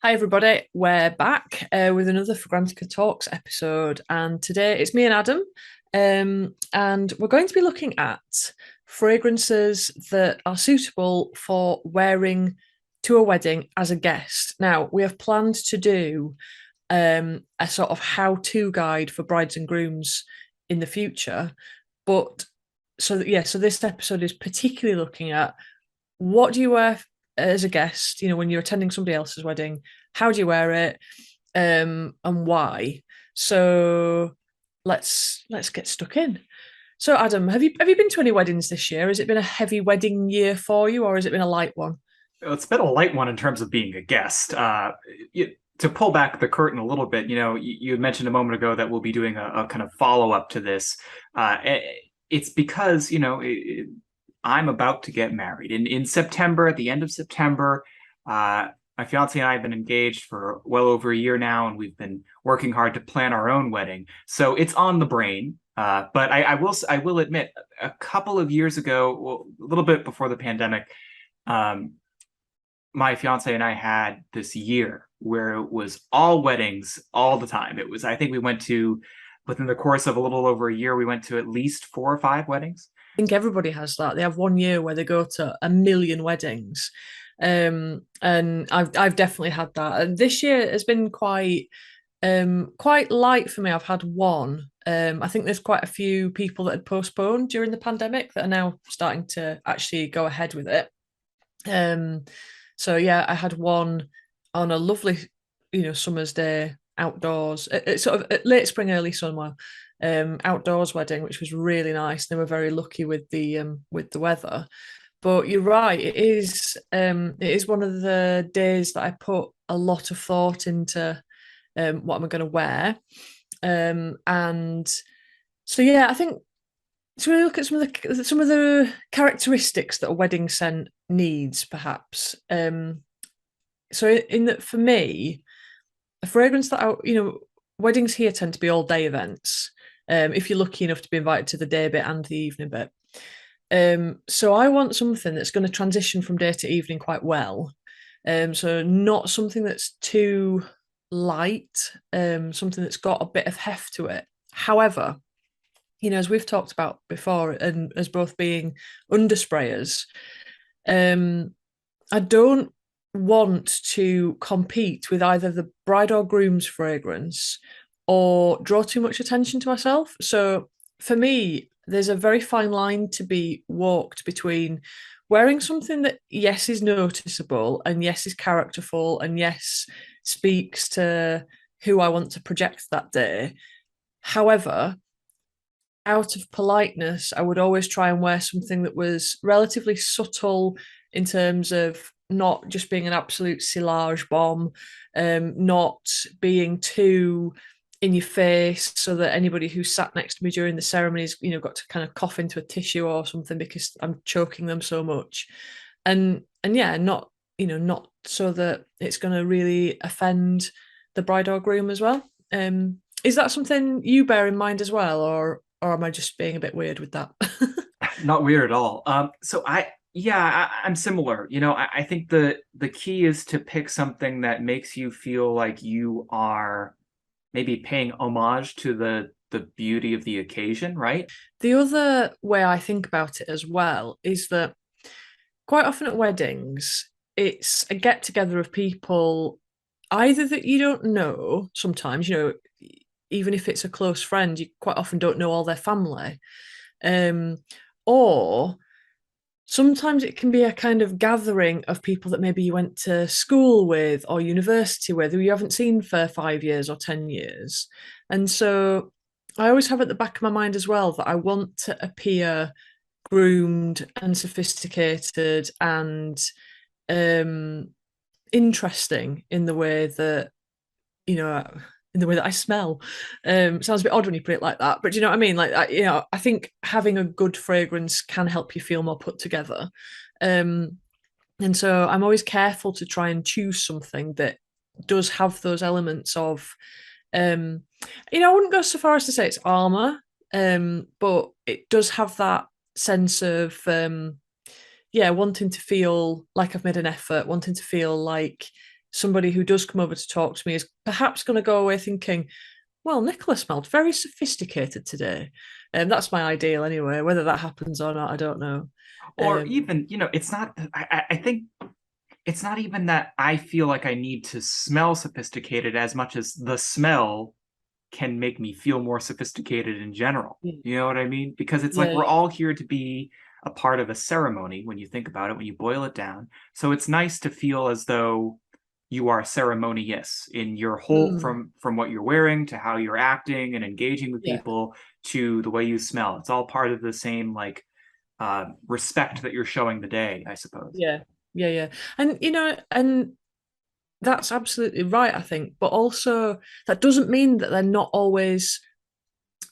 Hi, everybody. We're back with another Fragrantica Talks episode. And today it's me and Adam. And we're going to be looking at fragrances that are suitable for wearing to a wedding as a guest. Now, we have planned to do a sort of how-to guide for brides and grooms in the future. But so this episode is particularly looking at what do you wear as a guest, when you're attending somebody else's wedding, how do you wear it, and why? So let's get stuck in. So Adam, have you been to any weddings this year? Has it been a heavy wedding year for you, or has it been a light one? It's been a light one in terms of being a guest. To pull back the curtain a little bit, you had mentioned a moment ago that we'll be doing a kind of follow up to this. It's because I'm about to get married in September. At the end of September, my fiance and I have been engaged for well over a year now, and we've been working hard to plan our own wedding. So it's on the brain. But I will admit, a couple of years ago, well, a little bit before the pandemic, um, my fiance and I had this year where it was all weddings all the time. I think we went to, within the course of a little over a year, we went to at least 4 or 5 weddings. I think everybody has that. They have one year where they go to a million weddings. And I've definitely had that. And this year has been quite light for me. I've had one. I think there's quite a few people that had postponed during the pandemic that are now starting to actually go ahead with it. Um, so yeah, I had one on a lovely, summer's day outdoors. It's sort of late spring, early summer, outdoors wedding, which was really nice. They were very lucky with the weather. But you're right, it is one of the days that I put a lot of thought into what am I going to wear. And so yeah, I think to really look at some of the characteristics that a wedding scent needs, perhaps. So in that, for me, a fragrance that weddings here tend to be all day events. If you're lucky enough to be invited to the day bit and the evening bit. So I want something that's going to transition from day to evening quite well. So not something that's too light, something that's got a bit of heft to it. However, as we've talked about before, and as both being undersprayers, I don't want to compete with either the bride or groom's fragrance or draw too much attention to myself. So for me, there's a very fine line to be walked between wearing something that, yes, is noticeable and yes, is characterful and yes, speaks to who I want to project that day. However, out of politeness, I would always try and wear something that was relatively subtle in terms of not just being an absolute silage bomb, not being too in your face so that anybody who sat next to me during the ceremonies, got to kind of cough into a tissue or something because I'm choking them so much. And yeah, not so that it's going to really offend the bride or groom as well. Is that something you bear in mind as well, or am I just being a bit weird with that? Not weird at all. I'm similar. I think the key is to pick something that makes you feel like you are maybe paying homage to the beauty of the occasion, right? The other way I think about it as well is that quite often at weddings, it's a get together of people either that you don't know sometimes, even if it's a close friend, you quite often don't know all their family. Um, or sometimes it can be a kind of gathering of people that maybe you went to school with or university with who you haven't seen for 5 years or 10 years. And so I always have at the back of my mind as well that I want to appear groomed and sophisticated and um, interesting in the way that you know in the way that I smell. Sounds a bit odd when you put it like that, but do you know what I mean? Like, I think having a good fragrance can help you feel more put together. Um, and so I'm always careful to try and choose something that does have those elements of, um, I wouldn't go so far as to say it's armor, but it does have that sense of, yeah, wanting to feel like I've made an effort, wanting to feel like somebody who does come over to talk to me is perhaps going to go away thinking, well, Nicola smelled very sophisticated today. And that's my ideal anyway. Whether that happens or not, I don't know. Or even, it's not, I think it's not even that I feel like I need to smell sophisticated as much as the smell can make me feel more sophisticated in general. Yeah, You know what I mean? Because it's like yeah, we're all here to be a part of a ceremony when you think about it, when you boil it down. So it's nice to feel as though you are ceremonious in your whole, mm, from what you're wearing to how you're acting and engaging with yeah, people to the way you smell. It's all part of the same like respect that you're showing the day, I suppose. yeah, yeah, yeah. And and that's absolutely right, I think. But also, that doesn't mean that they're not always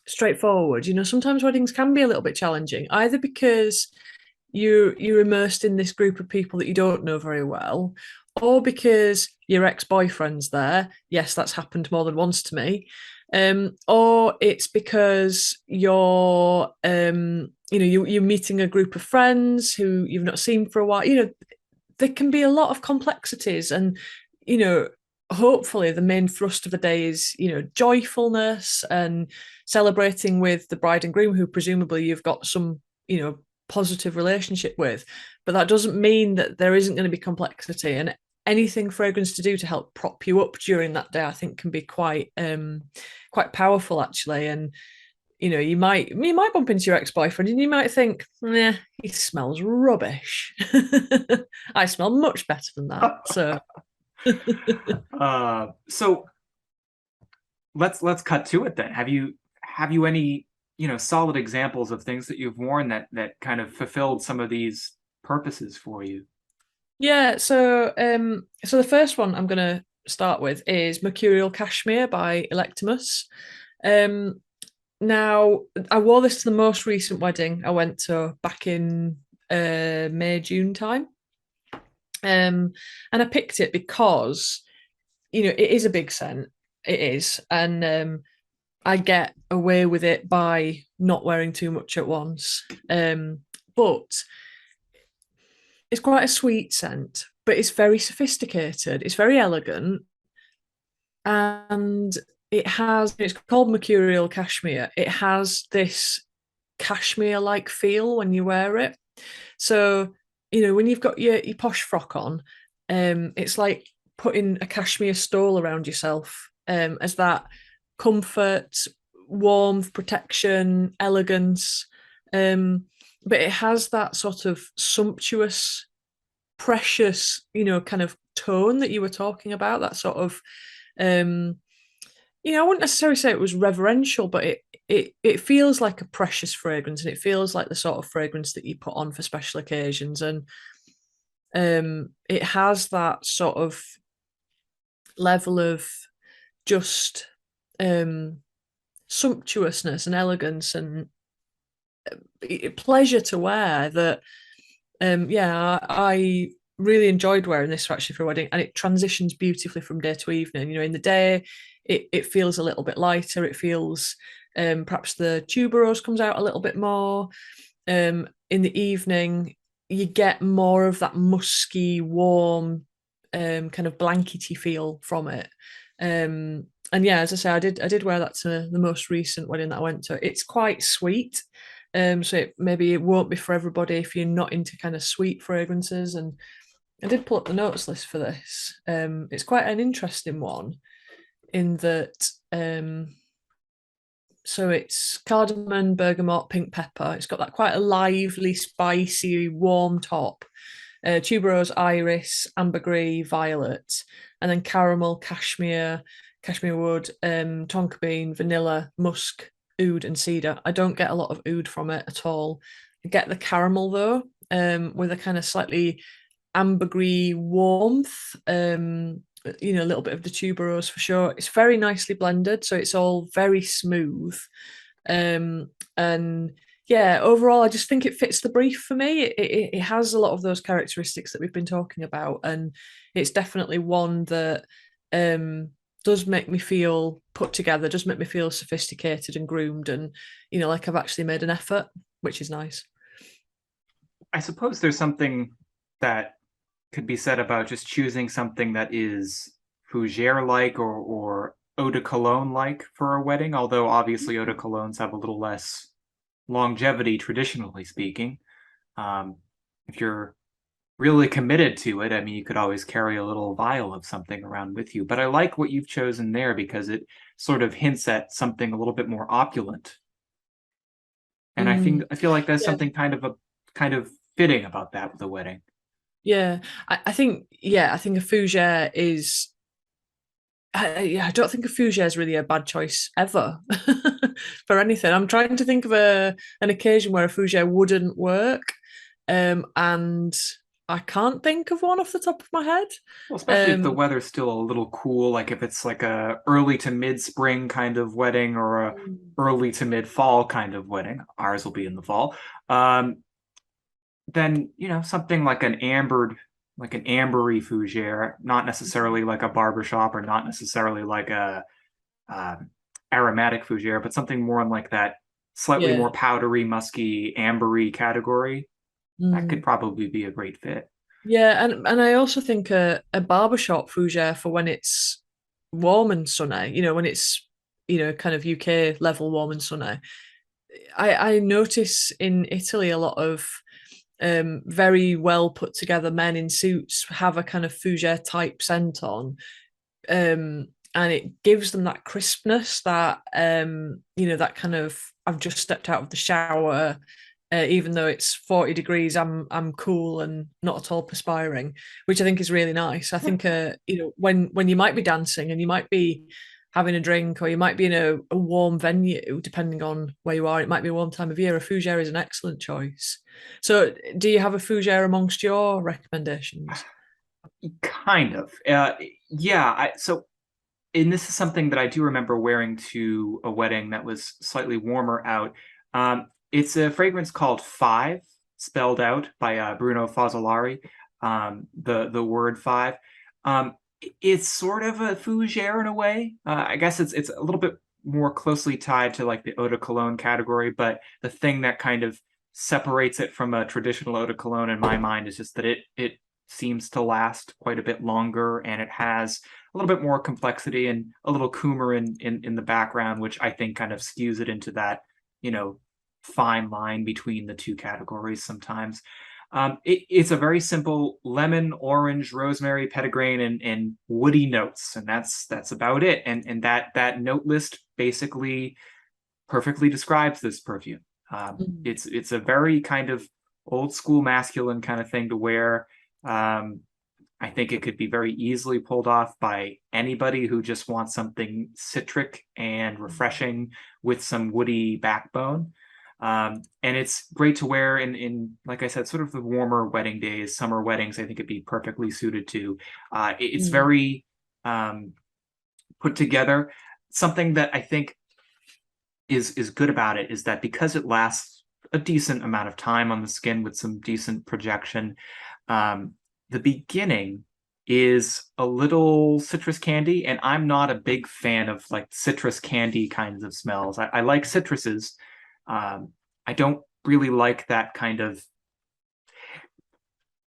straightforward. Sometimes weddings can be a little bit challenging, either because you're immersed in this group of people that you don't know very well, or because your ex-boyfriend's there. Yes, that's happened more than once to me. Or it's because you're meeting a group of friends who you've not seen for a while. There can be a lot of complexities, and you know hopefully the main thrust of the day is joyfulness and celebrating with the bride and groom, who presumably you've got some positive relationship with. But that doesn't mean that there isn't going to be complexity, and anything fragrance to do to help prop you up during that day, I think, can be quite powerful, actually. And you might bump into your ex-boyfriend and you might think, nah, he smells rubbish. I smell much better than that. So So let's cut to it then. Have you any solid examples of things that you've worn that kind of fulfilled some of these purposes for you? yeah, so the first one I'm gonna start with is Mercurial Cashmere by Electimuss. Um Now, I wore this to the most recent wedding I went to back in May, June time. And I picked it because, it is a big scent. It is. And I get away with it by not wearing too much at once. But it's quite a sweet scent, but it's very sophisticated. It's very elegant. And it's called Mercurial Cashmere. It has this cashmere like feel when you wear it. So, when you've got your posh frock on, it's like putting a cashmere stole around yourself, as that comfort, warmth, protection, elegance. But it has that sort of sumptuous, precious, kind of tone that you were talking about, that sort of um I wouldn't necessarily say it was reverential, but it feels like a precious fragrance, and it feels like the sort of fragrance that you put on for special occasions. And it has that sort of level of just sumptuousness and elegance and pleasure to wear that yeah, I really enjoyed wearing this actually for a wedding, and it transitions beautifully from day to evening. In the day, it feels a little bit lighter. It feels perhaps the tuberose comes out a little bit more. In the evening, you get more of that musky, warm, kind of blankety feel from it. And yeah, as I say, I did wear that to the most recent wedding that I went to. It's quite sweet. So maybe it won't be for everybody if you're not into kind of sweet fragrances. And I did pull up the notes list for this. It's quite an interesting one in that. So it's cardamom, bergamot, pink pepper. It's got that quite a lively, spicy, warm top. Tuberose, iris, ambergris, violet, and then caramel, cashmere, cashmere wood, tonka bean, vanilla, musk, oud, and cedar. I don't get a lot of oud from it at all. I get the caramel though, with a kind of slightly ambergris warmth. A little bit of the tuberose for sure. It's very nicely blended, so it's all very smooth. And yeah, overall, I just think it fits the brief for me. It has a lot of those characteristics that we've been talking about, and it's definitely one that does make me feel put together, does make me feel sophisticated and groomed, and like I've actually made an effort, which is nice. I suppose there's something that could be said about just choosing something that is fougere-like or eau de cologne-like for a wedding, although obviously eau de colognes have a little less longevity, traditionally speaking. If you're really committed to it, I mean, you could always carry a little vial of something around with you. But I like what you've chosen there because it sort of hints at something a little bit more opulent. And I feel like there's Yeah. something kind of fitting about that with a wedding. Yeah. I think, yeah, I think a fougere is, I don't think a fougere is really a bad choice ever for anything. I'm trying to think of an occasion where a fougere wouldn't work. And I can't think of one off the top of my head. Well, especially if the Um, weather's still a little cool, like if it's like a early to mid spring kind of wedding or a early to mid fall kind of wedding. Ours will be in the fall. Um, then something like like an ambery fougere, not necessarily like a barbershop or not necessarily like a um, aromatic fougere, but something more in like that slightly yeah. more powdery, musky, ambery category. That could Mm. probably be a great fit. Yeah, and I also think a barbershop fougere for when it's warm and sunny, when it's, kind of UK level warm and sunny. I notice in Italy a lot of very well put together men in suits have a kind of fougere type scent on. And it gives them that crispness that that kind of I've just stepped out of the shower, even though it's 40 degrees, I'm cool and not at all perspiring, which I think is really nice. I think when you might be dancing and you might be having a drink or you might be in a warm venue, depending on where you are, it might be a warm time of year. A fougere is an excellent choice. So, do you have a fougere amongst your recommendations? Kind of. Yeah. So, and this is something that I do remember wearing to a wedding that was slightly warmer out. It's a fragrance called Five, spelled out by Bruno Fazzolari. The word five. It's sort of a fougere in a way. I guess it's a little bit more closely tied to like the eau de cologne category, but the thing that kind of separates it from a traditional eau de cologne in my mind is just that it seems to last quite a bit longer and it has a little bit more complexity and a little coumarin in the background, which I think kind of skews it into that, you know, fine line between the two categories sometimes. It's a very simple lemon, orange, rosemary, petitgrain, and woody notes, and that's about it. And that note list basically perfectly describes this perfume. Mm. It's a very kind of old school masculine kind of thing to wear. Um, I think it could be very easily pulled off by anybody who just wants something citric and refreshing with some woody backbone. And it's great to wear in, like I said, sort of the warmer wedding days, summer weddings. I think it'd be perfectly suited to. It's Mm. very put together. Something that I think is good about it is that because it lasts a decent amount of time on the skin with some decent projection, um, the beginning is a little citrus candy, and I'm not a big fan of like citrus candy kinds of smells. I like citruses. I don't really like that kind of.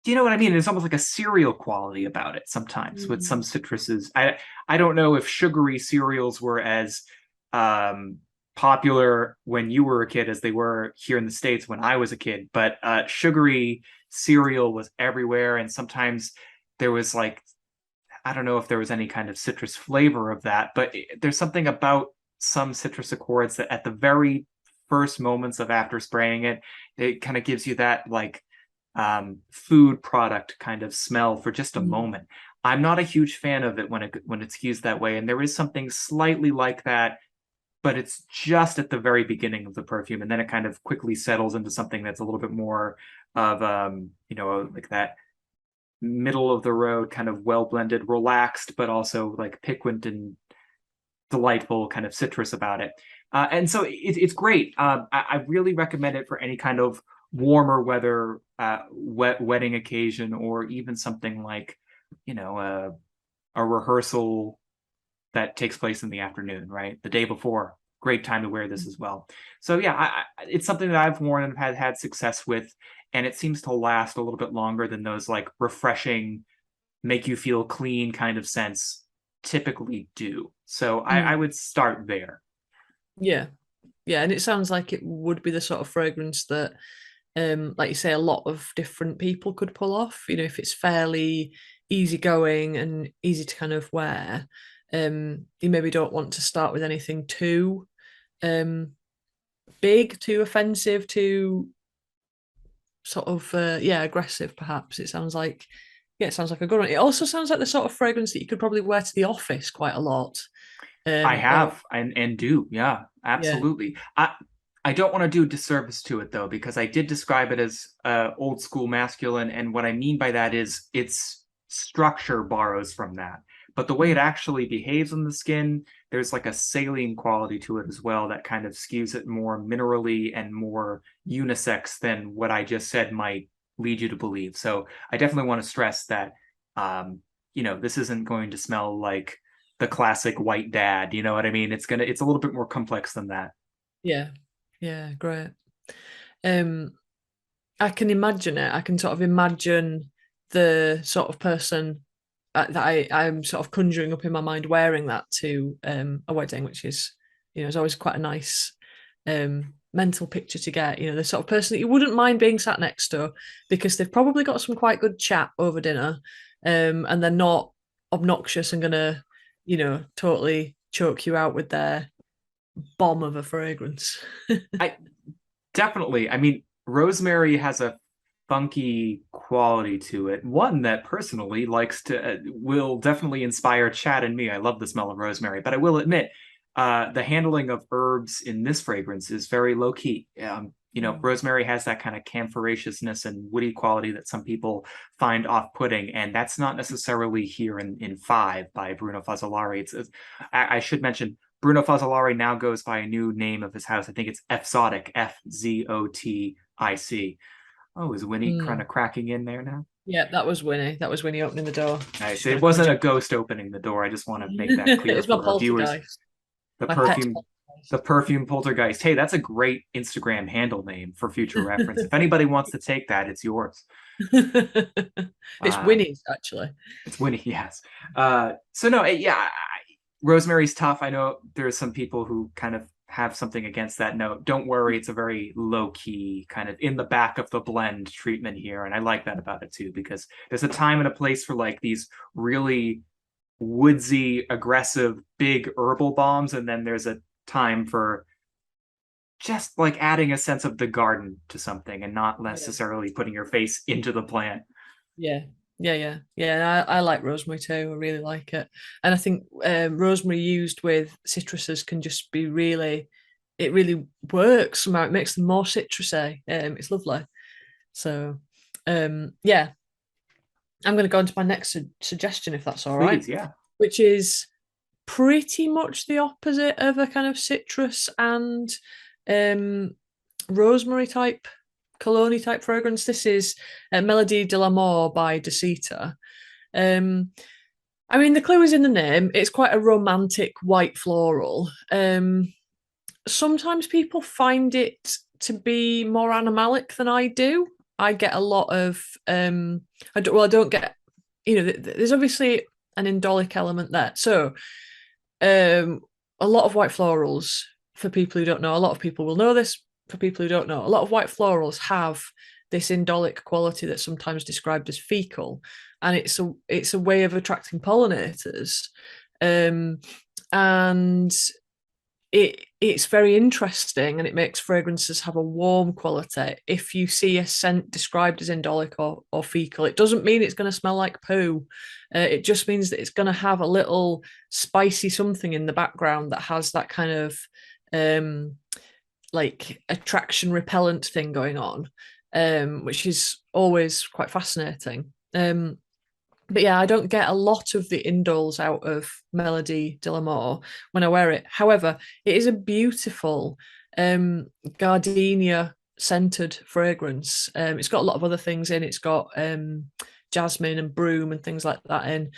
Do you know what I mean? There's almost like a cereal quality about it sometimes with some Mm. citruses. I don't know if sugary cereals were as um, popular when you were a kid as they were here in the States when I was a kid, but sugary cereal was everywhere, and sometimes there was like I don't know if there was any kind of citrus flavor of that, but there's something about some citrus accords that at the very first moments of after spraying it, it kind of gives you that like food product kind of smell for just a Mm. moment. I'm not a huge fan of it when it's used that way, and there is something slightly like that, but it's just at the very beginning of the perfume, and then it kind of quickly settles into something that's a little bit more of like that middle of the road, kind of well blended, relaxed, but also like piquant and delightful kind of citrus about it. And so it's great. I really recommend it for any kind of warmer weather, wedding occasion, or even something like, a rehearsal that takes place in the afternoon, right? The day before. great time to wear this as well. So yeah, it's something that I've worn and had success with, and it seems to last a little bit longer than those like refreshing, make you feel clean kind of scents typically do. So I would start there. Yeah. Yeah, and it sounds like it would be the sort of fragrance that, like you say, a lot of different people could pull off. You know, if it's fairly easygoing and easy to kind of wear, you maybe don't want to start with anything too big, too offensive, too sort of aggressive. Perhaps it sounds like it sounds like a good one. It also sounds like the sort of fragrance that you could probably wear to the office quite a lot. I Or have and do. Yeah, yeah, absolutely. I don't want to do a disservice to it though, because I did describe it as old school masculine, and what I mean by that is its structure borrows from that. But the way it actually behaves on the skin, there's like a saline quality to it as well that kind of skews it more minerally and more unisex than what I just said might lead you to believe. So I definitely want to stress that this isn't going to smell like the classic white dad. You know what I mean? It's a little bit more complex than that. yeah, yeah, great. Um, I can imagine it. I can sort of imagine the sort of person that I'm sort of conjuring up in my mind wearing that to a wedding, which is always quite a nice mental picture to get. The sort of person that you wouldn't mind being sat next to because they've probably got some quite good chat over dinner, and they're not obnoxious and gonna, totally choke you out with their bomb of a fragrance. I definitely. I mean, rosemary has a funky quality to it. One that personally likes to will definitely inspire chat in me. I love the smell of rosemary, but I will admit, the handling of herbs in this fragrance is very low key. Rosemary has that kind of camphoraceousness and woody quality that some people find off-putting, and that's not necessarily here in Five by Bruno Fazzolari. I should mention Bruno Fazzolari now goes by a new name of his house. I think it's Fzotic, Fzotic. Oh, is Winnie kind of cracking in there now? Yeah, that was Winnie. That was Winnie opening the door. Nice. She's It gonna wasn't conjure. a ghost opening the door. I just want to make that clear It's my for our viewers. poltergeist. The My pet's perfume, the poltergeist. perfume poltergeist. Hey, that's a great Instagram handle name for future reference. If anybody wants to take that, it's yours. It's Uh, Winnie's actually. it's Winnie, yes. So no, yeah, Rosemary's tough. I know there's some people who kind of have something against that note. Don't worry, it's a very low key, kind of in the back of the blend treatment here. And I like that about it too, because there's a time and a place for like these really woodsy, aggressive, big herbal bombs. And then there's a time for just like adding a sense of the garden to something and not Yeah. necessarily putting your face into the plant. Yeah. Yeah. I like rosemary too. I really like it, and I think rosemary used with citruses can just be it really works. Somehow it makes them more citrusy. It's lovely. So, yeah, I'm going to go into my next suggestion if that's all right, Please, yeah. which is pretty much the opposite of a kind of citrus and um, rosemary type, cologne type fragrance. This is Melodie de l'Amour by Dusita. Um, I mean, the clue is in the name. It's quite a romantic white floral. Sometimes people find it to be more animalic than I do. I get a lot of I don't get, there's obviously an indolic element there. So a lot of white florals, for people who don't know, a lot of people will know this. For people who don't know, a lot of white florals have this indolic quality that's sometimes described as fecal, and it's a way of attracting pollinators, and it's very interesting, and it makes fragrances have a warm quality. If you see a scent described as indolic or fecal, it doesn't mean it's going to smell like poo. It just means that it's going to have a little spicy something in the background that has that kind of like attraction repellent thing going on, which is always quite fascinating. But yeah, I don't get a lot of the indoles out of Melodie de l'Amour when I wear it. However, it is a beautiful gardenia scented fragrance. It's got a lot of other things in. It's got jasmine and broom and things like that in.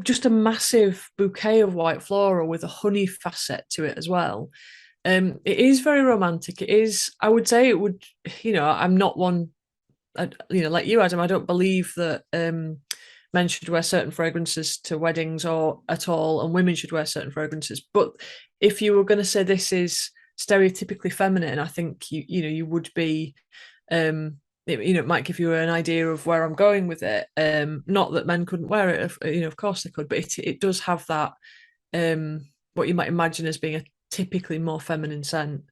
just a massive bouquet of white floral with a honey facet to it as well. It is very romantic. It is, I would say it would, I'm not one, like you, Adam, I don't believe that men should wear certain fragrances to weddings or at all, and women should wear certain fragrances. But if you were going to say this is stereotypically feminine, I think you would be, it might give you an idea of where I'm going with it. Not that men couldn't wear it, of course they could, but it does have that what you might imagine as being a typically more feminine scent.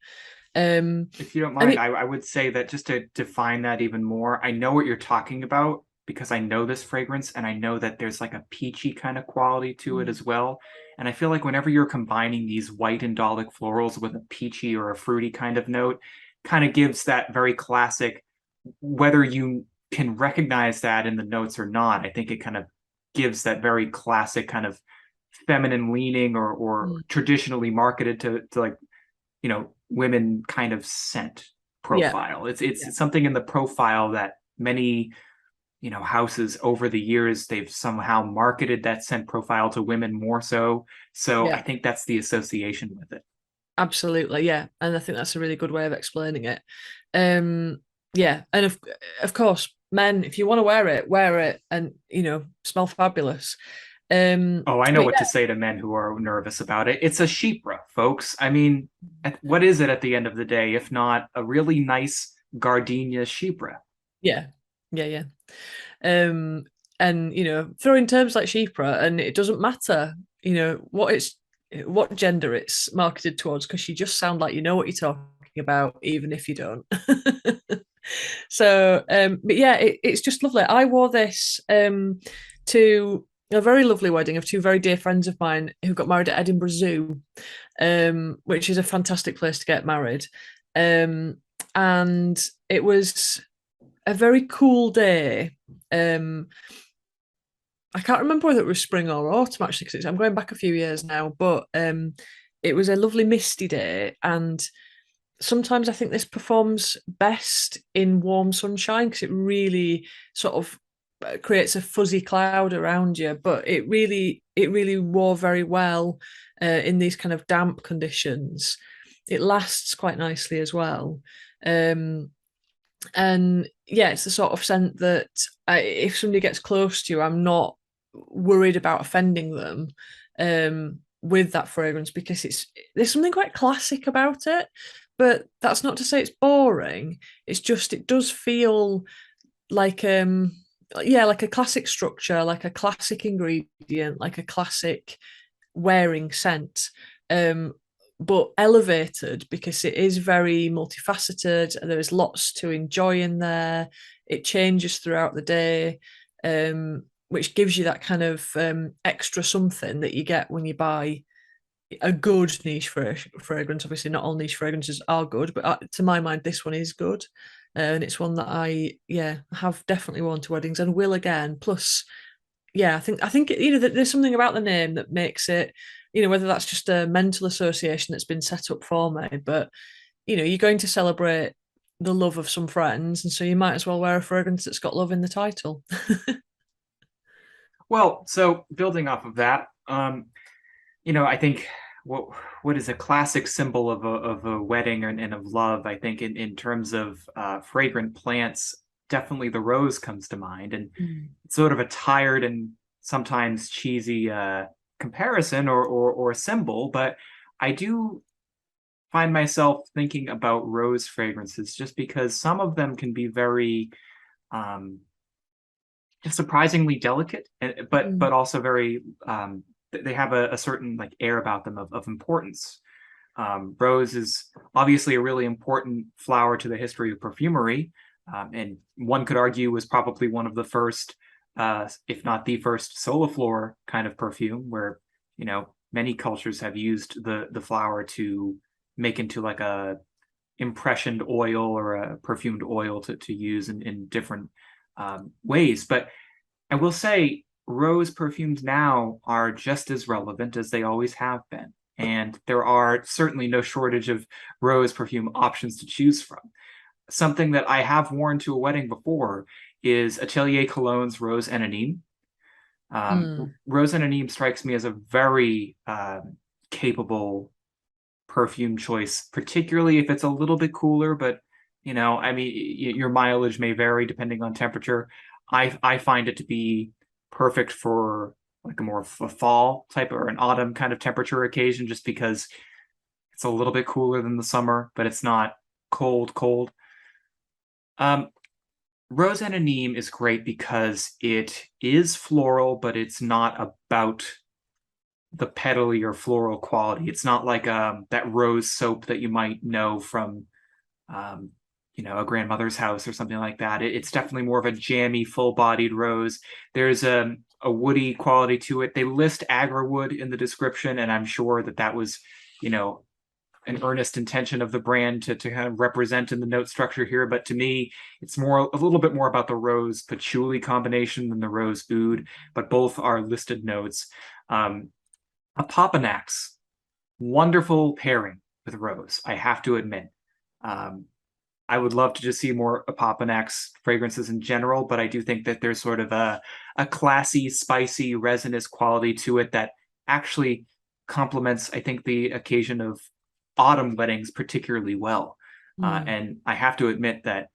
If you don't And mind, I would say that just to define that even more, I know what you're talking about because I know this fragrance and I know that there's like a peachy kind of quality to it as well. And I feel like whenever you're combining these white indolic florals with a peachy or a fruity kind of note, kind of gives that very classic, whether you can recognize that in the notes or not, I think it kind of gives that very classic kind of feminine leaning or traditionally marketed to like women kind of scent yeah, profile. It's something in the profile that many houses over the years they've somehow marketed that scent profile to women more so. So I yeah, think that's the association with it. absolutely, yeah. And I think that's a really good way of explaining it. Um, yeah, and of course, men, if you want to wear it, and smell fabulous. Oh, I know But what to say to men who are nervous about it. It's a chypre, folks. I mean, what is it at the end of the day if not a really nice gardenia chypre? yeah, yeah, yeah. Um, and throwing terms like Shepra, and it doesn't matter, what gender it's marketed towards, because you just sound like you know what you're talking about, even if you don't. So, but yeah, it's just lovely. I wore this to a very lovely wedding of two very dear friends of mine who got married at Edinburgh Zoo, which is a fantastic place to get married. And it was a very cool day. Um, I can't remember whether it was spring or autumn actually, because I'm going back a few years now. But it was a lovely misty day, and sometimes I think this performs best in warm sunshine because it really sort of creates a fuzzy cloud around you. But it really wore very well in these kind of damp conditions. It lasts quite nicely as well. Um, and yeah, it's the sort of scent that if somebody gets close to you, I'm not worried about offending them with that fragrance, because there's something quite classic about it. But that's not to say it's boring. It's just it does feel like yeah, like a classic structure, like a classic ingredient, like a classic wearing scent. But elevated because it is very multifaceted. There is lots to enjoy in there. It changes throughout the day, which gives you that kind of extra something that you get when you buy a good niche fragrance. Obviously, not all niche fragrances are good, but to my mind, this one is good. And it's one that I have definitely worn to weddings and will again. Plus, yeah, I think there's something about the name that makes it, whether that's just a mental association that's been set up for me, but you're going to celebrate the love of some friends, and so you might as well wear a fragrance that's got love in the title. Well, so building off of that, I think what what is a classic symbol of a wedding and of love, I think in terms of fragrant plants, definitely the rose comes to mind. And Mm. it's sort of a tired and sometimes cheesy comparison or symbol, but I do find myself thinking about rose fragrances just because some of them can be very um, just surprisingly delicate, but Mm. also very they have a certain like air about them of importance. Rose is obviously a really important flower to the history of perfumery, and one could argue was probably one of the first, if not the first, soliflor kind of perfume, where many cultures have used the flower to make into like a impressioned oil or a perfumed oil to use in different ways. But I will say rose perfumes now are just as relevant as they always have been. And there are certainly no shortage of rose perfume options to choose from. Something that I have worn to a wedding before is Atelier Cologne's Rose Anonyme. Mm. Rose Anonyme strikes me as a very capable perfume choice, particularly if it's a little bit cooler. But I mean, your mileage may vary depending on temperature. I find it to be perfect for like a more a fall type or an autumn kind of temperature occasion, just because it's a little bit cooler than the summer, but it's not cold. Um, Rose Anonyme is great because it is floral, but it's not about the petally or floral quality. It's not like that rose soap that you might know from um, a grandmother's house or something like that. It's definitely more of a jammy, full-bodied rose. There's a woody quality to it. They list agarwood in the description, and I'm sure that was, an earnest intention of the brand to kind of represent in the note structure here. But to me, it's a little bit more about the rose patchouli combination than the rose oud, but both are listed notes. A Papanax, wonderful pairing with rose, I have to admit. I would love to just see more Papanax fragrances in general, but I do think that there's sort of a classy, spicy, resinous quality to it that actually complements, I think, the occasion of autumn weddings particularly well. And I have to admit that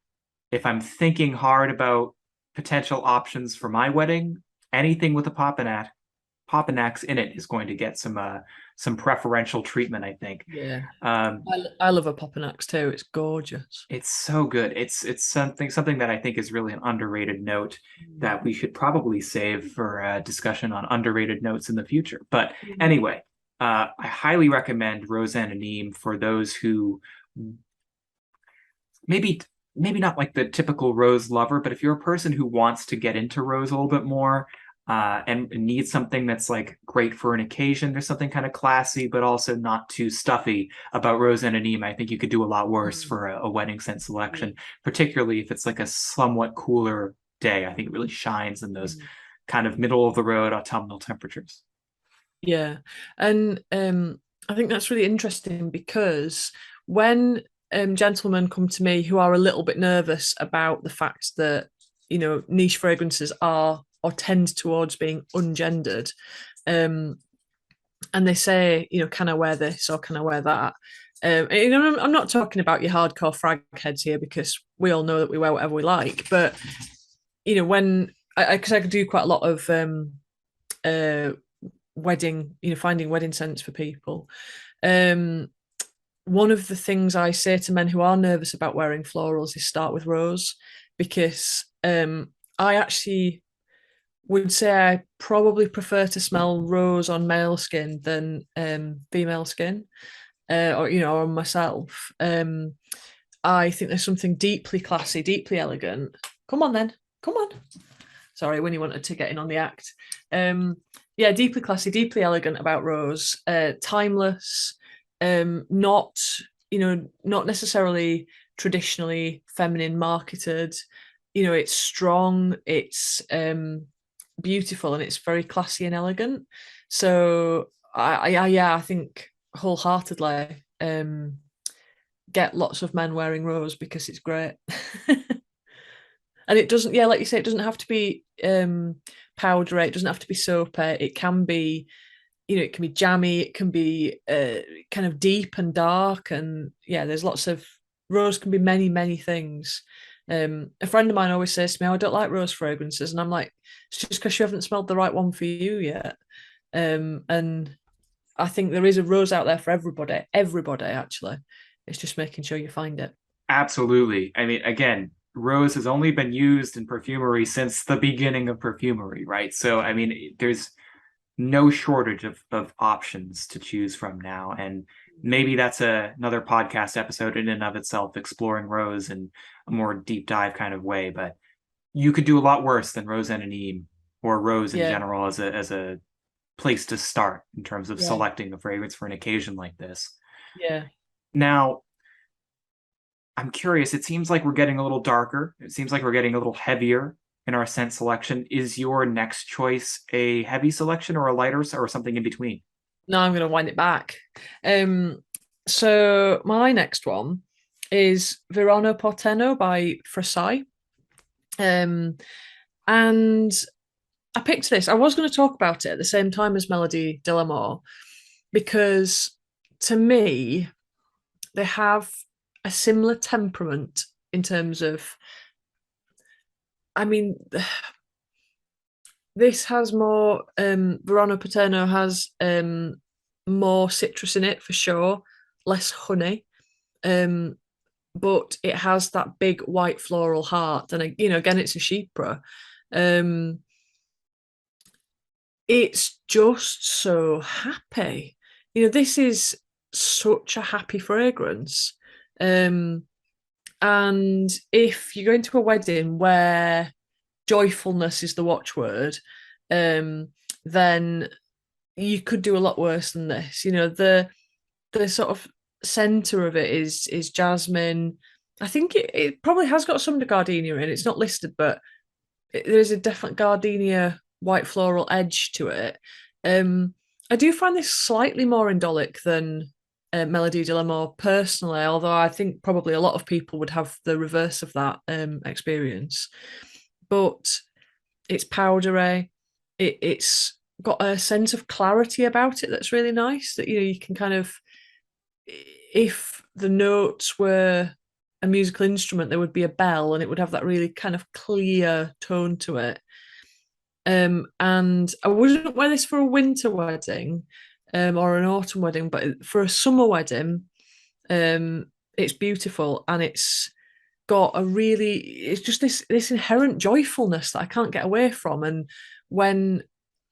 if I'm thinking hard about potential options for my wedding, anything with a Papanax in it is going to get some preferential treatment, I think. Yeah. I love a Papanax too. It's gorgeous. It's so good. It's something that I think is really an underrated note that we should probably save for a discussion on underrated notes in the future. But anyway, I highly recommend Rose Anonyme for those who maybe not like the typical rose lover, but if you're a person who wants to get into rose a little bit more, and needs something that's like great for an occasion, there's something kind of classy but also not too stuffy about Rose Anonyme. I think you could do a lot worse for a wedding scent selection, particularly if it's like a somewhat cooler day. I think it really shines in those kind of middle of the road autumnal temperatures. Yeah, and I think that's really interesting because when gentlemen come to me who are a little bit nervous about the fact that niche fragrances are or tend towards being ungendered, and they say, can I wear this or can I wear that? I'm not talking about your hardcore frag heads here because we all know that we wear whatever we like. But when because I could do quite a lot of wedding, finding wedding scents for people. One of the things I say to men who are nervous about wearing florals is start with rose, because I actually would say I probably prefer to smell rose on male skin than female skin, or on myself. I think there's something deeply classy, deeply elegant. Come on then, come on. Sorry, when you wanted to get in on the act. Yeah, deeply classy, deeply elegant about rose. Timeless, not not necessarily traditionally feminine marketed. It's strong, it's beautiful, and it's very classy and elegant. So I think wholeheartedly get lots of men wearing rose because it's great. And it doesn't, yeah, like you say, it doesn't have to be powdery, it doesn't have to be soapy. It can be, it can be jammy, it can be kind of deep and dark, and yeah, there's lots of rose can be many, many things. A friend of mine always says to me, "Oh, I don't like rose fragrances," and I'm like, it's just because you haven't smelled the right one for you yet. And I think there is a rose out there for everybody actually. It's just making sure you find it. Absolutely. I mean, again, rose has only been used in perfumery since the beginning of perfumery, right? So, I mean, there's no shortage of options to choose from now. And maybe that's another podcast episode in and of itself, exploring rose in a more deep dive kind of way. But you could do a lot worse than Rose Anonyme or rose in general as a place to start in terms of selecting a fragrance for an occasion like this. Yeah. Now, I'm curious, it seems like we're getting a little darker. It seems like we're getting a little heavier in our scent selection. Is your next choice a heavy selection or a lighter or something in between? No, I'm going to wind it back. So my next one is Verano Porteno by Frassai. And I picked this. I was going to talk about it at the same time as Melodie de l'Amour because to me, they have a similar temperament in terms of, I mean, this has more, Verano Porteño has more citrus in it for sure, less honey. Um, but it has that big white floral heart. And, again, it's a Chypre. Um, it's just so happy. This is such a happy fragrance. Um, and if you're going to a wedding where joyfulness is the watchword, then you could do a lot worse than this. The sort of center of it is jasmine. I think it probably has got some gardenia in. It's not listed, but there's a definite gardenia white floral edge to it. I do find this slightly more indolic than Melodie de l'Amour personally, although I think probably a lot of people would have the reverse of that experience. But it's powdery. It's got a sense of clarity about it that's really nice. That you can kind of, if the notes were a musical instrument, there would be a bell, and it would have that really kind of clear tone to it. And I wouldn't wear this for a winter wedding, or an autumn wedding, but for a summer wedding, it's beautiful, and it's just this inherent joyfulness that I can't get away from. And when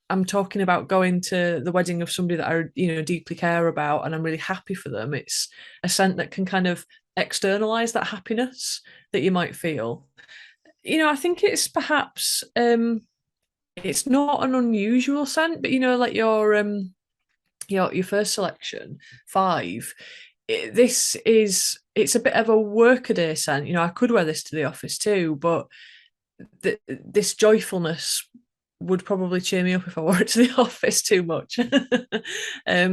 I'm talking about going to the wedding of somebody that I deeply care about, and I'm really happy for them, it's a scent that can kind of externalize that happiness that you might feel. I think it's perhaps it's not an unusual scent, but like your first selection, five. It's a bit of a workaday scent. I could wear this to the office too, but this joyfulness would probably cheer me up if I wore it to the office too much.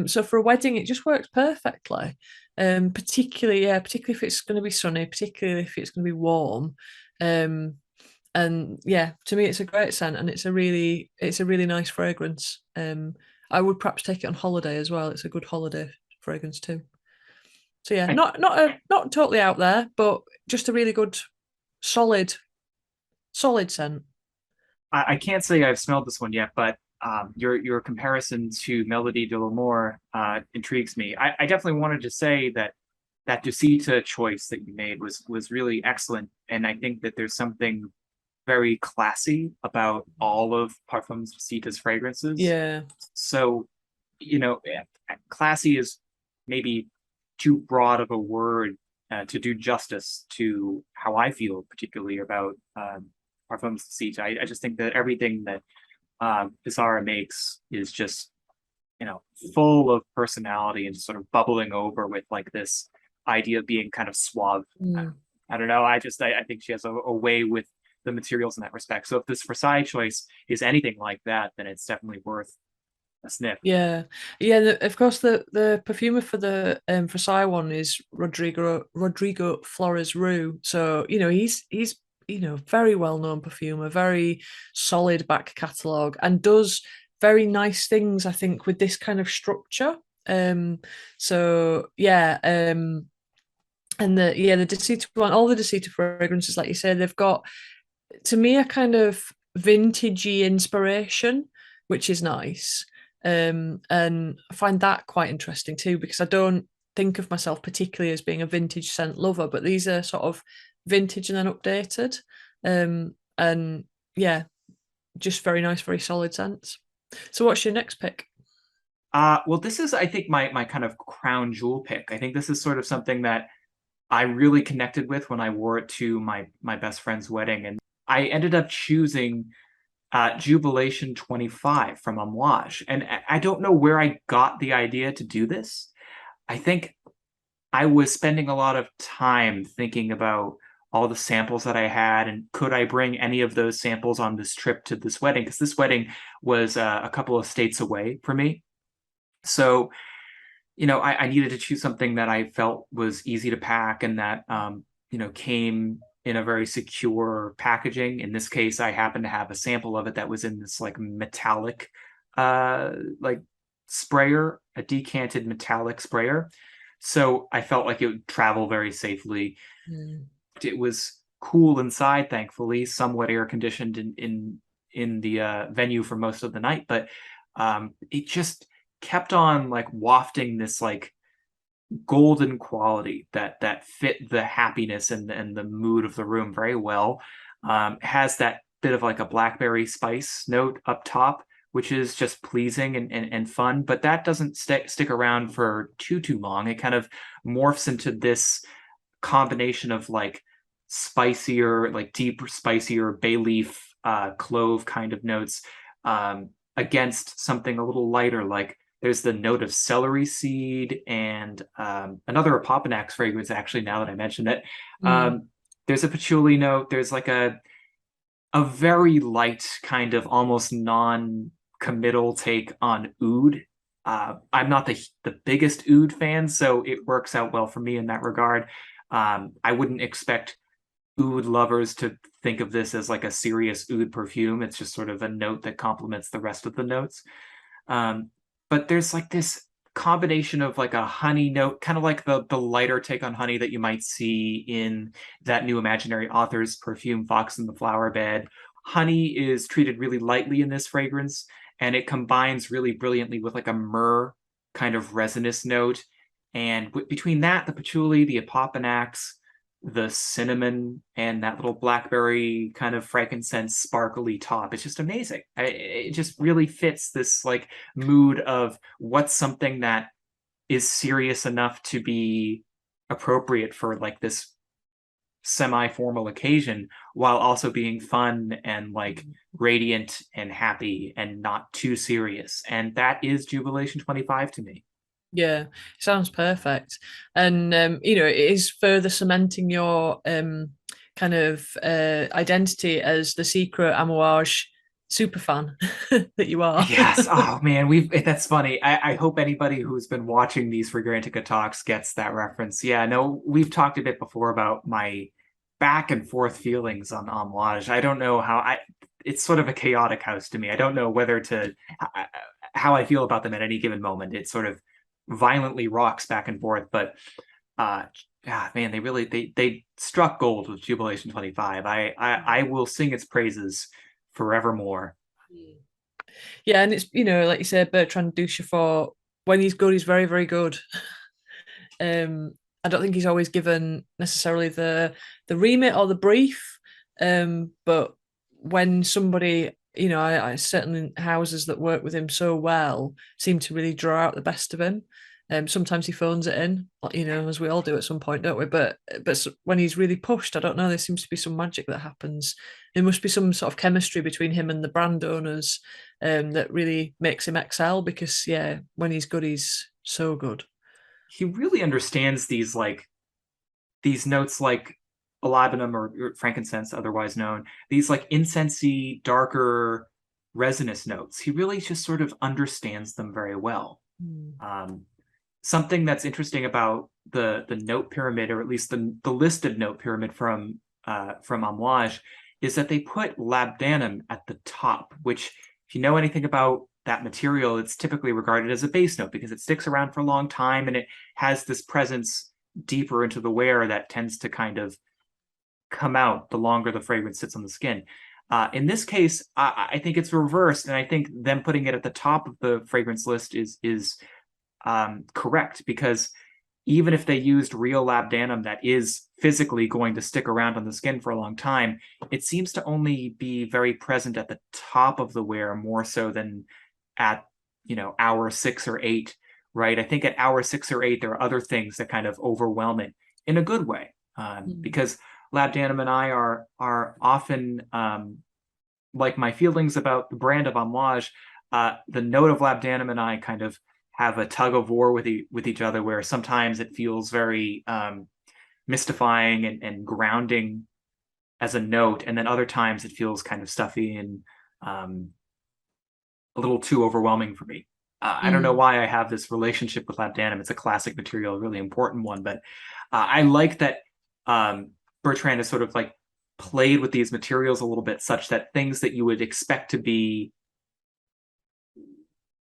So for a wedding, it just works perfectly. Particularly if it's going to be sunny, particularly if it's going to be warm. And yeah, to me, it's a great scent, and it's a really nice fragrance. I would perhaps take it on holiday as well. It's a good holiday fragrance too. So yeah, not totally out there, but just a really good, solid scent. I can't say I've smelled this one yet, but your comparison to Melodie de l'Amour intrigues me. I definitely wanted to say that Dusita choice that you made was really excellent, and I think that there's something very classy about all of Parfums Dusita's fragrances. Yeah. So, classy is maybe too broad of a word to do justice to how I feel, particularly about Parfums Dusita. I just think that everything that Bizarre makes is just, full of personality and just sort of bubbling over with like this idea of being kind of suave. I don't know. I think she has a way with the materials in that respect. So if this Frassai choice is anything like that, then it's definitely worth a sniff. Yeah. Of course, the perfumer for the Frassai one is Rodrigo Flores Roux. So he's very well known perfumer, very solid back catalogue, and does very nice things, I think, with this kind of structure. So yeah. And the Dusita one, all the Dusita fragrances, like you say, they've got, to me, a kind of vintagey inspiration, which is nice. And I find that quite interesting too, because I don't think of myself particularly as being a vintage scent lover, but these are sort of vintage and then updated. And yeah, just very nice, very solid scents. So what's your next pick? Well, this is, I think, my kind of crown jewel pick. I think this is sort of something that I really connected with when I wore it to my best friend's wedding. And I ended up choosing Jubilation 25 from Amouage. And I don't know where I got the idea to do this. I think I was spending a lot of time thinking about all the samples that I had, and could I bring any of those samples on this trip to this wedding? Because this wedding was a couple of states away for me. So, I needed to choose something that I felt was easy to pack and that, came in a very secure packaging. In this case, I happen to have a sample of it that was in this like metallic like sprayer, a decanted metallic sprayer. So I felt like it would travel very safely. Mm. It was cool inside, thankfully, somewhat air conditioned in the venue for most of the night, but it just kept on like wafting this like golden quality that fit the happiness and the mood of the room very well. Has that bit of like a blackberry spice note up top, which is just pleasing and fun, but that doesn't stick around for too long. It kind of morphs into this combination of like spicier, like deeper, spicier bay leaf, clove kind of notes, against something a little lighter, like there's the note of celery seed and another Apopanax fragrance, actually, now that I mentioned it. Mm. There's a patchouli note. There's like a very light kind of almost non-committal take on oud. I'm not the biggest oud fan, so it works out well for me in that regard. I wouldn't expect oud lovers to think of this as like a serious oud perfume. It's just sort of a note that complements the rest of the notes. But there's like this combination of like a honey note, kind of like the lighter take on honey that you might see in that new imaginary author's perfume, Fox in the Flower Bed. Honey is treated really lightly in this fragrance, and it combines really brilliantly with like a myrrh kind of resinous note. And between that, the patchouli, the Apopanax, the cinnamon, and that little blackberry kind of frankincense sparkly top, it's just amazing. It just really fits this like mood of what's something that is serious enough to be appropriate for like this semi-formal occasion, while also being fun and like radiant and happy and not too serious. And that is Jubilation 25 to me. Yeah, sounds perfect. And it is further cementing your kind of identity as the secret Amouage super fan that you are. Yes. Oh man, we've that's funny. I hope anybody who's been watching these Fragrantica talks gets that reference. Yeah, no, we've talked a bit before about my back and forth feelings on Amouage. I don't know how I it's sort of a chaotic house to me. I don't know whether to how I feel about them at any given moment. It sort of violently rocks back and forth, but yeah, man, they really they struck gold with Jubilation 25. I will sing its praises forevermore. Yeah, and it's like you said, Bertrand Duchefort, when he's good, he's very, very good. I don't think he's always given necessarily the remit or the brief, but when somebody, I certainly houses that work with him so well seem to really draw out the best of him. Sometimes he phones it in, as we all do at some point, don't we? But when he's really pushed, I don't know. There seems to be some magic that happens. There must be some sort of chemistry between him and the brand owners that really makes him excel. Because yeah, when he's good, he's so good. He really understands these notes like molybdenum or frankincense, otherwise known, these like incensey, darker, resinous notes. He really just sort of understands them very well. Mm. Something that's interesting about the note pyramid, or at least the listed note pyramid from Amouage, is that they put labdanum at the top, which, if you know anything about that material, it's typically regarded as a base note because it sticks around for a long time and it has this presence deeper into the wear that tends to kind of come out the longer the fragrance sits on the skin. In this case, I think it's reversed, and I think them putting it at the top of the fragrance list is correct, because even if they used real labdanum that is physically going to stick around on the skin for a long time, it seems to only be very present at the top of the wear more so than at hour 6 or 8, right? I think at hour 6 or 8 there are other things that kind of overwhelm it in a good way, because labdanum and I are often like my feelings about the brand of Amouage. The note of labdanum and I kind of have a tug of war with each other, where sometimes it feels very mystifying and grounding as a note, and then other times it feels kind of stuffy and a little too overwhelming for me. I don't know Mm. why I have this relationship with labdanum. It's a classic material, a really important one, but I like that Bertrand has sort of like played with these materials a little bit, such that things that you would expect to be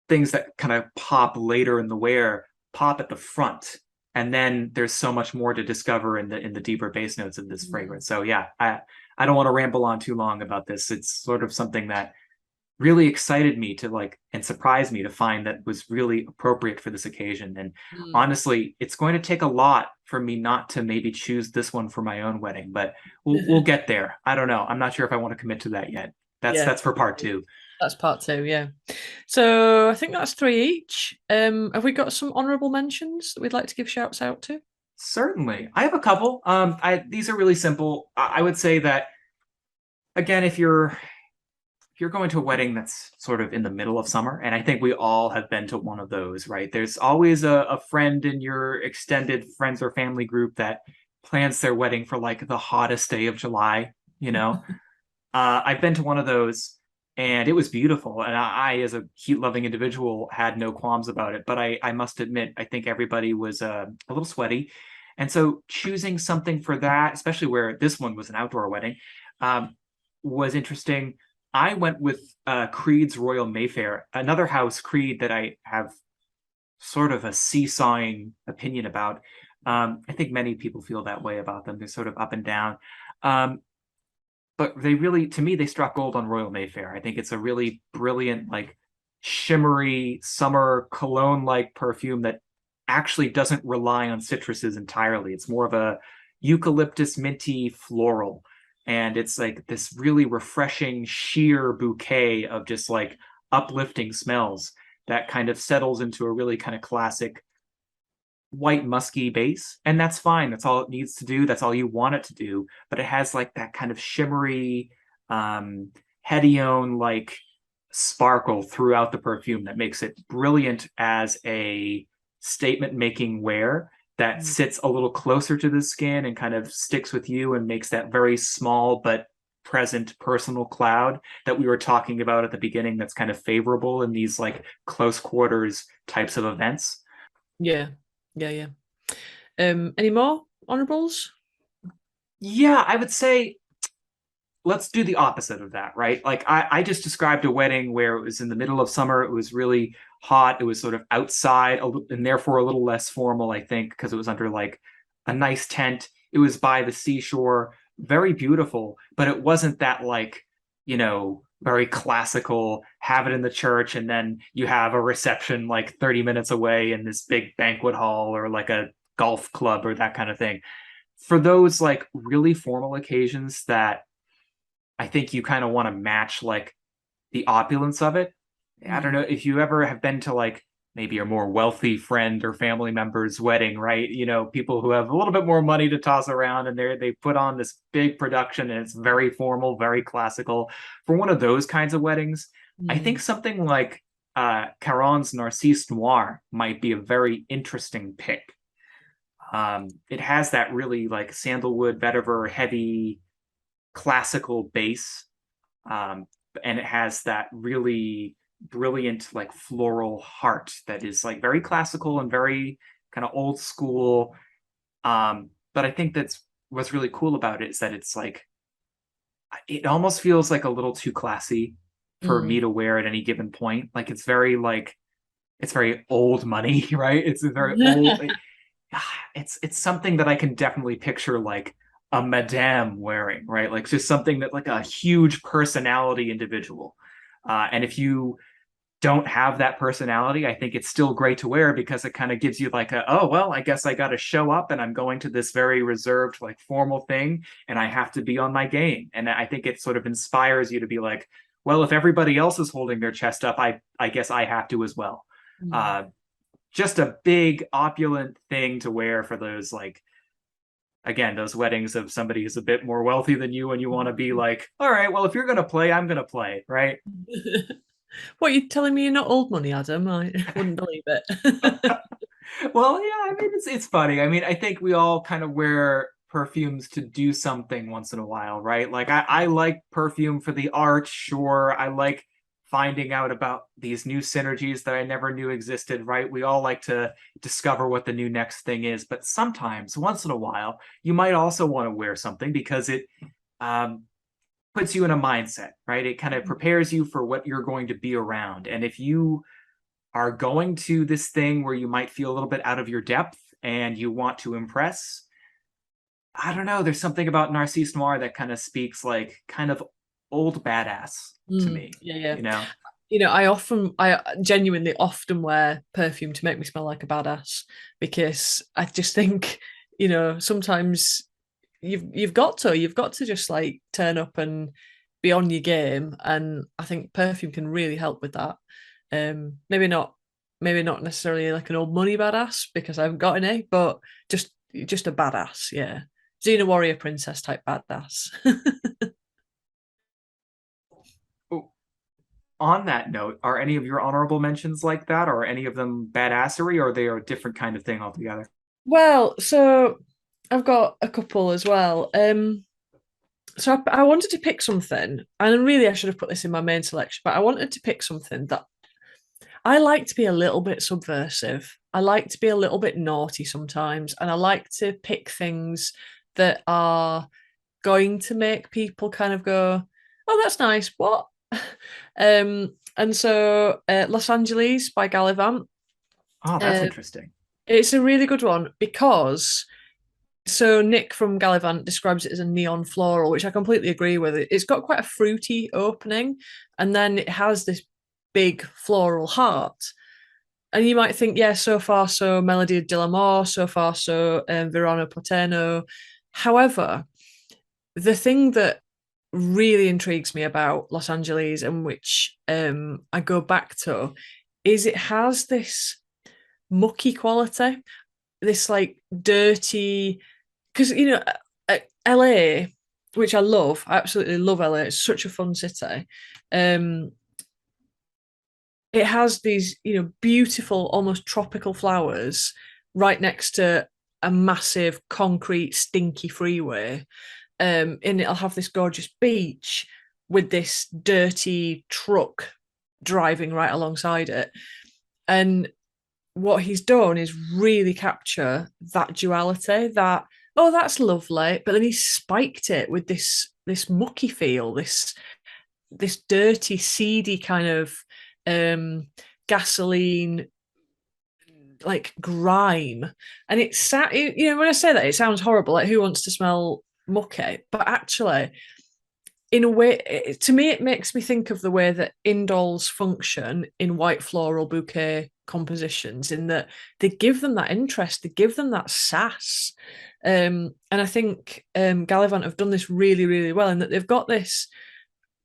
things that kind of pop later in the wear pop at the front, and then there's so much more to discover in the deeper base notes of this fragrance. So yeah, I don't want to ramble on too long about this. It's sort of something that really excited me to like, and surprised me to find that was really appropriate for this occasion. And honestly, it's going to take a lot for me not to maybe choose this one for my own wedding, but we'll get there. I don't know. I'm not sure if I want to commit to that yet. That's for part two. That's part two, yeah. So I think that's three each. Have we got some honourable mentions that we'd like to give shouts out to? Certainly. I have a couple. These are really simple. I would say that, again, if you're going to a wedding that's sort of in the middle of summer, and I think we all have been to one of those, right? There's always a friend in your extended friends or family group that plans their wedding for like the hottest day of July, you know? I've been to one of those, and it was beautiful. And I as a heat-loving individual, had no qualms about it. But I must admit, I think everybody was a little sweaty. And so choosing something for that, especially where this one was an outdoor wedding, was interesting. I went with Creed's Royal Mayfair, another house, Creed, that I have sort of a seesawing opinion about. I think many people feel that way about them. They're sort of up and down. But they really, to me, they struck gold on Royal Mayfair. I think it's a really brilliant, like shimmery summer cologne-like perfume that actually doesn't rely on citruses entirely. It's more of a eucalyptus minty floral. And it's like this really refreshing sheer bouquet of just like uplifting smells that kind of settles into a really kind of classic white musky base. And that's fine. That's all it needs to do. That's all you want it to do. But it has like that kind of shimmery, Hedione like sparkle throughout the perfume that makes it brilliant as a statement making wear that sits a little closer to the skin and kind of sticks with you and makes that very small but present personal cloud that we were talking about at the beginning, that's kind of favorable in these like close quarters types of events. Yeah. Any more honorables? Yeah, I would say let's do the opposite of that, right? Like I just described a wedding where it was in the middle of summer. It was really hot. It was sort of outside and therefore a little less formal, I think, because it was under like a nice tent. It was by the seashore, very beautiful, but it wasn't that like, very classical, have it in the church and then you have a reception like 30 minutes away in this big banquet hall or like a golf club or that kind of thing. For those like really formal occasions that I think you kind of want to match like the opulence of it. I don't know if you ever have been to like maybe a more wealthy friend or family member's wedding, right? People who have a little bit more money to toss around and they put on this big production and it's very formal, very classical. For one of those kinds of weddings, I think something like Caron's Narcisse Noir might be a very interesting pick. It has that really like sandalwood, vetiver, heavy, classical base, and it has that really brilliant like floral heart that is like very classical and very kind of old school. But I think that's what's really cool about it is that it's like it almost feels like a little too classy for me to wear at any given point. Like it's very old money, right? It's a very old. It's something that I can definitely picture like a madame wearing, right? Like just something that like a huge personality individual. And if you don't have that personality, I think it's still great to wear because it kind of gives you like oh, well, I guess I got to show up and I'm going to this very reserved, like formal thing and I have to be on my game. And I think it sort of inspires you to be like, well, if everybody else is holding their chest up, I guess I have to as well. Just a big opulent thing to wear for those like, again, those weddings of somebody who's a bit more wealthy than you and you want to be like, all right, well, if you're going to play, I'm going to play, right? What, you telling me you're not old money, Adam? I wouldn't believe it. Well, yeah, I mean, it's funny. I mean, I think we all kind of wear perfumes to do something once in a while, right? Like I like perfume for the art, sure. I like finding out about these new synergies that I never knew existed, right? We all like to discover what the new next thing is, but sometimes, once in a while, you might also want to wear something because it puts you in a mindset, right? It kind of prepares you for what you're going to be around. And if you are going to this thing where you might feel a little bit out of your depth and you want to impress, I don't know, there's something about Narcisse Noir that kind of speaks like kind of old badass to me, Yeah, yeah. you know? I genuinely often wear perfume to make me smell like a badass because I just think, sometimes you've got to just like turn up and be on your game, and I think perfume can really help with that. Maybe not necessarily like an old money badass because I haven't got any, but just a badass, yeah. Xena warrior princess type badass. On that note, are any of your honorable mentions like that, or are any of them badassery, or are they a different kind of thing altogether? Well, so I've got a couple as well. So I wanted to pick something, and really I should have put this in my main selection, but I wanted to pick something that I like to be a little bit subversive. I like to be a little bit naughty sometimes, and I like to pick things that are going to make people kind of go, "Oh, that's nice. What?" And so Los Angeles by Gallivant. Oh, that's Uh, interesting. it's a really good one because Nick from Gallivant describes it as a neon floral, which I completely agree with. It's got quite a fruity opening, and then it has this big floral heart. And you might think, yeah, so far so Melodie de l'Amour, so far so Verano Porteno. However, the thing that really intrigues me about Los Angeles, and which I go back to, is it has this mucky quality, this like dirty, because LA, which I absolutely love LA. It's such a fun city. Um, it has these, beautiful, almost tropical flowers right next to a massive concrete, stinky freeway. And it'll have this gorgeous beach with this dirty truck driving right alongside it. And what he's done is really capture that duality, that, oh, that's lovely, but then he spiked it with this mucky feel, this dirty, seedy kind of gasoline, like grime. And when I say that, it sounds horrible, like who wants to smell mucky? But actually, in a way, to me, it makes me think of the way that indols function in white floral bouquet compositions, in that they give them that interest, they give them that sass. And I think Gallivant have done this really, really well in that they've got this,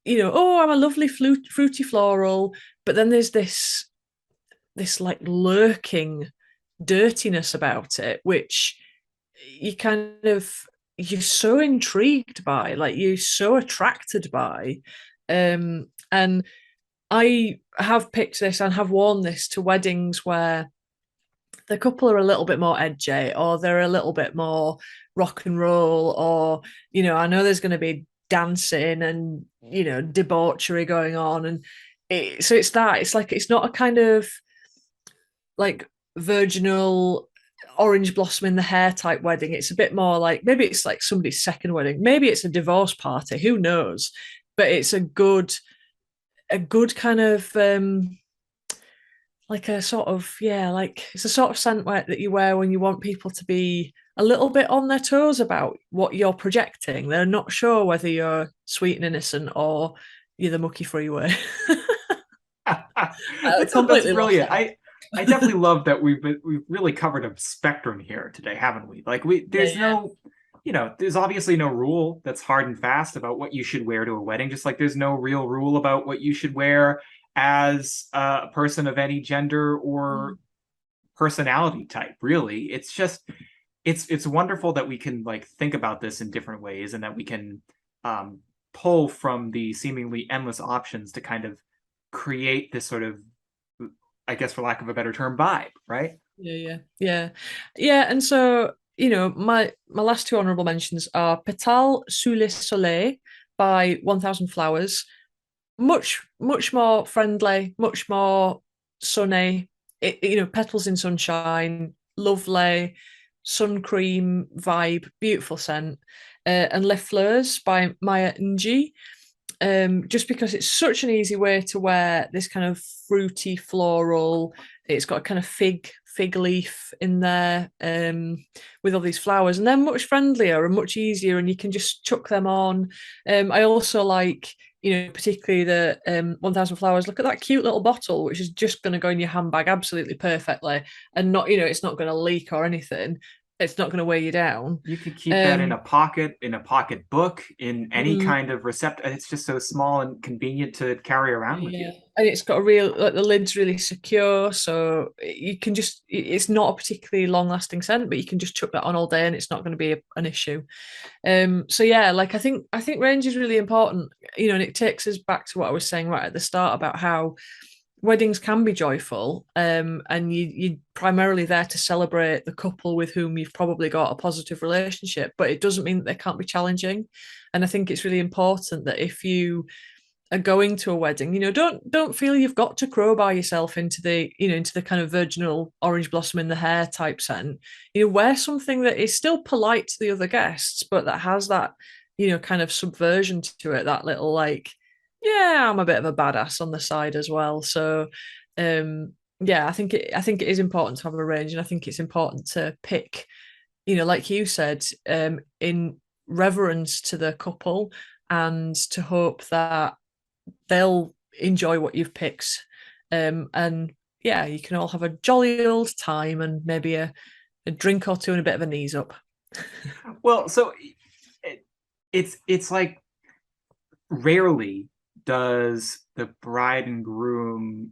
oh, I'm a lovely fruity floral, but then there's this like lurking dirtiness about it, which you kind of you're so intrigued by, like you're so attracted by. And I have picked this and have worn this to weddings where the couple are a little bit more edgy, or they're a little bit more rock and roll, or I know there's going to be dancing and debauchery going on, and so it's like it's not a kind of like virginal orange blossom in the hair type wedding. It's a bit more like, maybe it's like somebody's second wedding, maybe it's a divorce party, who knows, but it's a good kind of like a sort of, yeah, like it's a sort of scent that you wear when you want people to be a little bit on their toes about what you're projecting. They're not sure whether you're sweet and innocent or you're the mucky freeway. I That's completely lost brilliant. it. I definitely love that we've really covered a spectrum here today, haven't we? Like Yeah, there's yeah. no, there's obviously no rule that's hard and fast about what you should wear to a wedding, just like there's no real rule about what you should wear as a person of any gender or personality type, really. It's just it's wonderful that we can like think about this in different ways, and that we can um pull from the seemingly endless options to kind of create this sort of, I guess for lack of a better term, vibe, right? Yeah, yeah, yeah, yeah. And so, my last two honorable mentions are Pêtales sous le soleil by 1000 Flowers. much more friendly, much more sunny. Petals in sunshine, lovely, sun cream vibe, beautiful scent. And Les Fleurs by Maya Njie. Just because it's such an easy way to wear this kind of fruity floral. It's got a kind of fig leaf in there, with all these flowers, and they're much friendlier and much easier, and you can just chuck them on. I also like, particularly the 1000 flowers. Look at that cute little bottle, which is just going to go in your handbag absolutely perfectly, and not, it's not going to leak or anything. It's not going to weigh you down. You could keep that in a pocket book, in any mm, kind of receptacle. It's just so small and convenient to carry around with you. Yeah, and it's got a real, like, the lid's really secure, so you can just, it's not a particularly long lasting scent, but you can just chuck that on all day and it's not going to be an issue. So yeah, like I think range is really important, and it takes us back to what I was saying right at the start about how weddings can be joyful, and you're primarily there to celebrate the couple with whom you've probably got a positive relationship, but it doesn't mean that they can't be challenging. And I think it's really important that if you are going to a wedding, don't feel you've got to crowbar yourself into the kind of virginal orange blossom in the hair type scent. Wear something that is still polite to the other guests, but that has that, kind of subversion to it, that little, like, yeah, I'm a bit of a badass on the side as well. So yeah, I think it is important to have a range, and I think it's important to pick, like you said, in reverence to the couple, and to hope that they'll enjoy what you've picked. And yeah, you can all have a jolly old time, and maybe a drink or two and a bit of a knees up. Well, so it's like, rarely does the bride and groom,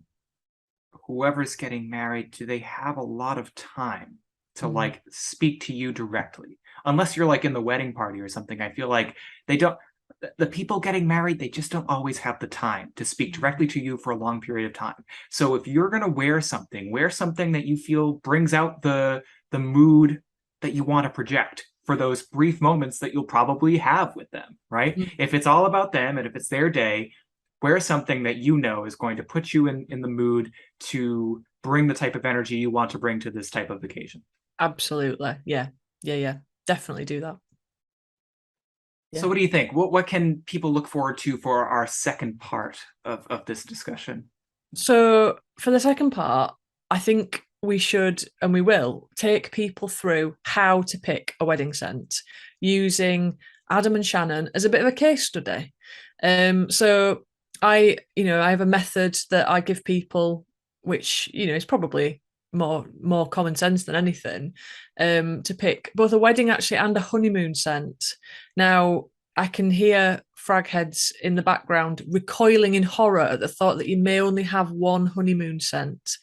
whoever's getting married, do they have a lot of time to like speak to you directly, unless you're like in the wedding party or something. I feel like they don't, the people getting married, they just don't always have the time to speak directly to you for a long period of time. So if you're going to wear something that you feel brings out the mood that you want to project for those brief moments that you'll probably have with them, right? If it's all about them and if it's their day, wear something that you know is going to put you in the mood to bring the type of energy you want to bring to this type of occasion. Absolutely. Yeah. Definitely do that. So Yeah. what do you think? What can people look forward to for our second part of this discussion? So for the second part, I think we should, and we will, take people through how to pick a wedding scent using Adam and Shannon as a bit of a case study. So I have a method that I give people, which, is probably more common sense than anything, to pick both a wedding actually and a honeymoon scent. Now, I can hear frag heads in the background recoiling in horror at the thought that you may only have one honeymoon scent.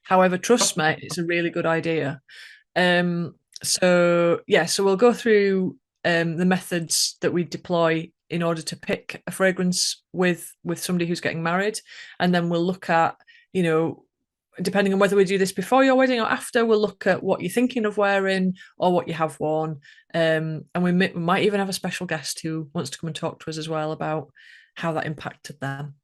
However, trust me, it's a really good idea. So we'll go through the methods that we deploy in order to pick a fragrance with somebody who's getting married, and then we'll look at, depending on whether we do this before your wedding or after, we'll look at what you're thinking of wearing or what you have worn. And we might even have a special guest who wants to come and talk to us as well about how that impacted them.